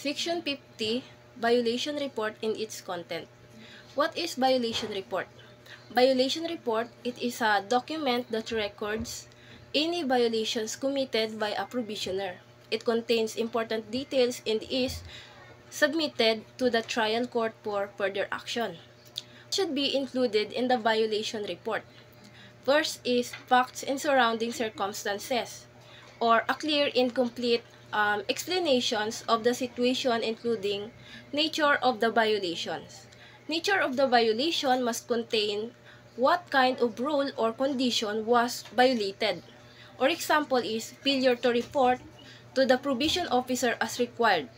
Section 50, Violation Report and its content. What is violation report? Violation report, it is a document that records any violations committed by a probationer. It contains important details and is submitted to the trial court for further action. What should be included in the violation report? First is facts and surrounding circumstances, or a clear and complete explanations of the situation, including nature of the violations. Nature of the violation must contain what kind of rule or condition was violated. Or example is failure to report to the probation officer as required.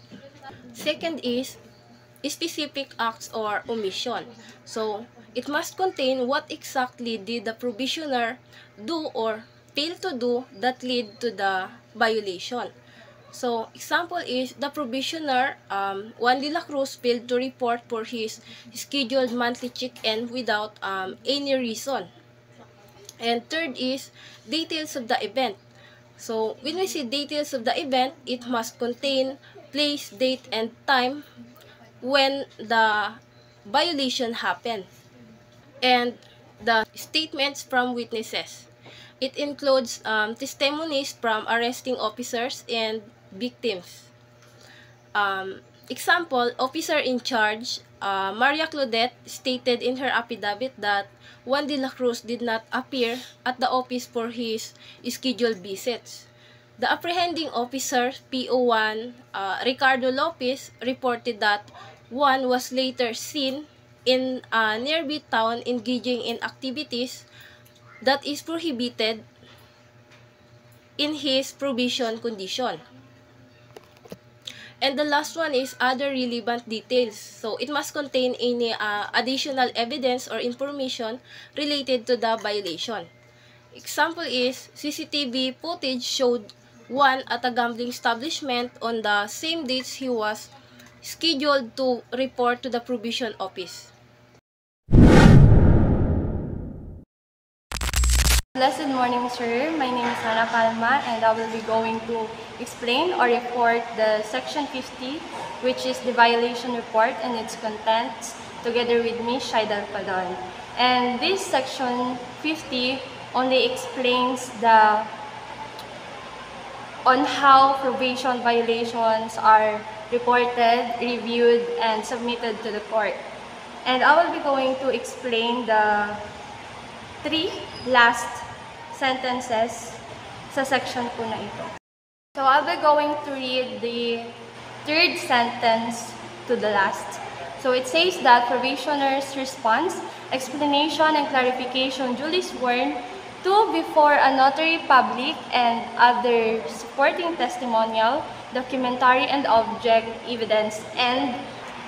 Second is specific acts or omission. So, it must contain what exactly did the probationer do or fail to do that lead to the violation. So, example is the probationer, Juan de la Cruz, failed to report for his scheduled monthly check-in without any reason. And third is details of the event. So, when we say details of the event, it must contain place, date, and time when the violation happened, and the statements from witnesses. It includes testimonies from arresting officers and victims. Example, officer in charge, Maria Claudette, stated in her affidavit that Juan de la Cruz did not appear at the office for his scheduled visits. The apprehending officer, PO1, Ricardo Lopez, reported that Juan was later seen in a nearby town engaging in activities that is prohibited in his probation condition. And the last one is other relevant details. So, it must contain any additional evidence or information related to the violation. Example is, CCTV footage showed Juan at a gambling establishment on the same dates he was scheduled to report to the probation office. Blessed morning, sir. My name is Ana Palma, and I will be going to explain or report the Section 50, which is the violation report and its contents, together with Ms. Shaidal Padon. And this Section 50 only explains on how probation violations are reported, reviewed, and submitted to the court. And I will be going to explain the 3 last sentences sa section po na ito. So I'll be going to read the 3rd sentence to the last. So it says that probationer's response, explanation, and clarification duly sworn to before a notary public and other supporting testimonial, documentary, and object evidence. And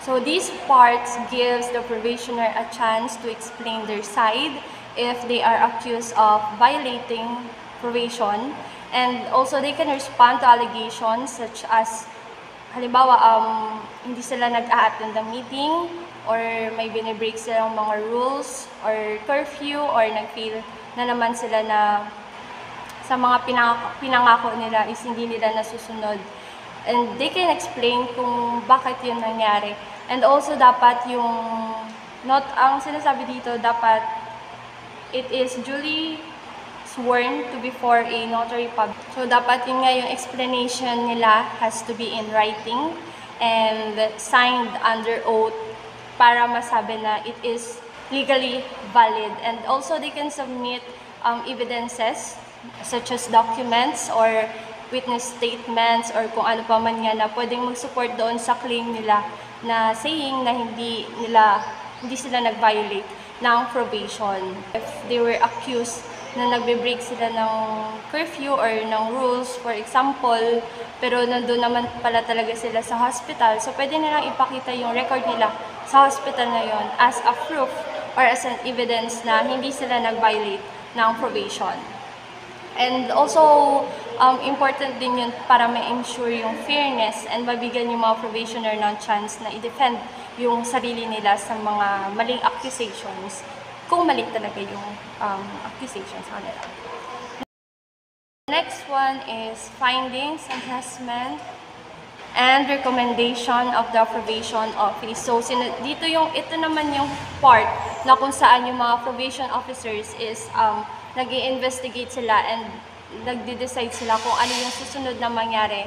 so these parts gives the probationer a chance to explain their side if they are accused of violating probation, and also they can respond to allegations such as halimbawa hindi sila nag-a-attend ng meeting, or may binibreak silang mga rules or curfew, or nag-fail na naman sila na sa mga pinangako nila is hindi nila nasusunod. And they can explain kung bakit yun nangyari. And also dapat yung ang sinasabi dito, dapat it is duly sworn to before a notary public. So, dapat yun nga yung explanation nila has to be in writing and signed under oath para masabi na it is legally valid. And also, they can submit evidences such as documents or witness statements or kung ano pa man nga na pwedeng mag-support doon sa claim nila na saying na hindi sila nag-violate ng probation. If they were accused na nagbe-break sila ng curfew or ng rules, for example, pero nandun naman pala talaga sila sa hospital, so pwede nilang ipakita yung record nila sa hospital na yon as a proof or as an evidence na hindi sila nag-violate ng probation. And also, important din yun para ma-ensure yung fairness and mabigyan yung mga probationer ng chance na i-defend yung sarili nila sa mga maling accusations, kung mali talaga yung accusations sa kanila. Next one is findings, assessment, and recommendation of the probation office. So, ito naman yung part na kung saan yung mga probation officers is nag-i-investigate sila and nagde-decide sila kung ano yung susunod na mangyari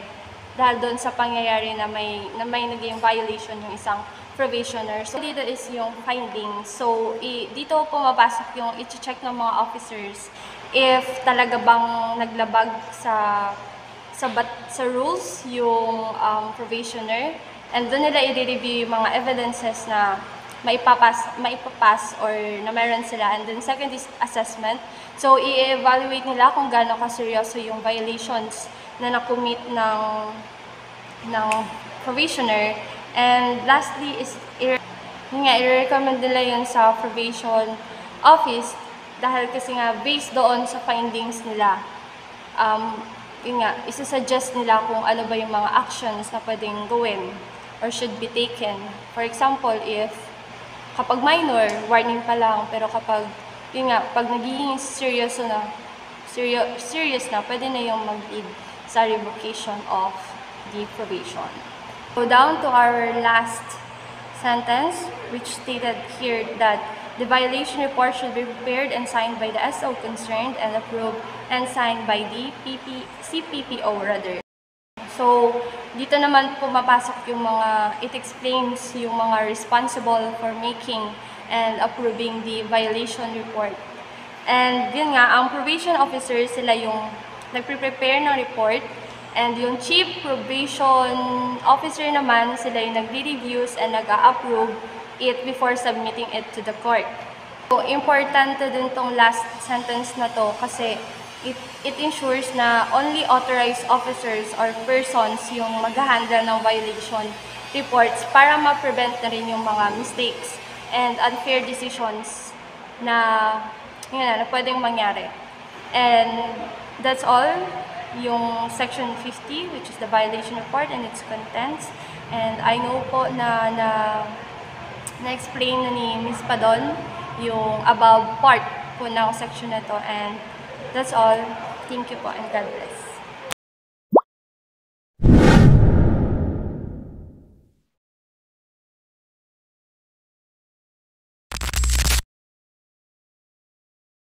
dahil doon sa pangyayari na may naging violation yung isang probationer. So, dito is yung findings. So, dito pumapasok yung i-check ng mga officers if talaga bang naglabag sa rules yung probationer, and doon nila i-review yung mga evidences na maipapass or na meron sila. And then second is assessment. So, i-evaluate nila kung gaano kaseryoso yung violations na nakumit ng probationer. And lastly is i-recommend nila yun sa probation office dahil kasi nga based doon sa findings nila, isa-suggest nila kung ano ba yung mga actions na pwedeng gawin or should be taken. For example, if kapag minor, warning pa lang, pero kapag pag nagiging serious na, pwede na yung mag-lead sa revocation of the probation. So down to our last sentence, which stated here that the violation report should be prepared and signed by the SO concerned and approved and signed by the CPPO rather. So, dito naman pumapasok yung it explains yung mga responsible for making and approving the violation report. And yun nga, ang probation officer, sila yung nagpre-prepare ng report, and yung chief probation officer naman, sila yung nagre-reviews and nag-a-approve it before submitting it to the court. So, importante din tong last sentence na to kasi it ensures na only authorized officers or persons yung mag-handle ng violation reports para ma-prevent na rin yung mga mistakes and unfair decisions na pwedeng mangyari. And that's all yung section 50, which is the violation report and its contents. And I know po na-explain na ni Ms. Padon yung above part po ng section na to. And that's all. Thank you po and God bless.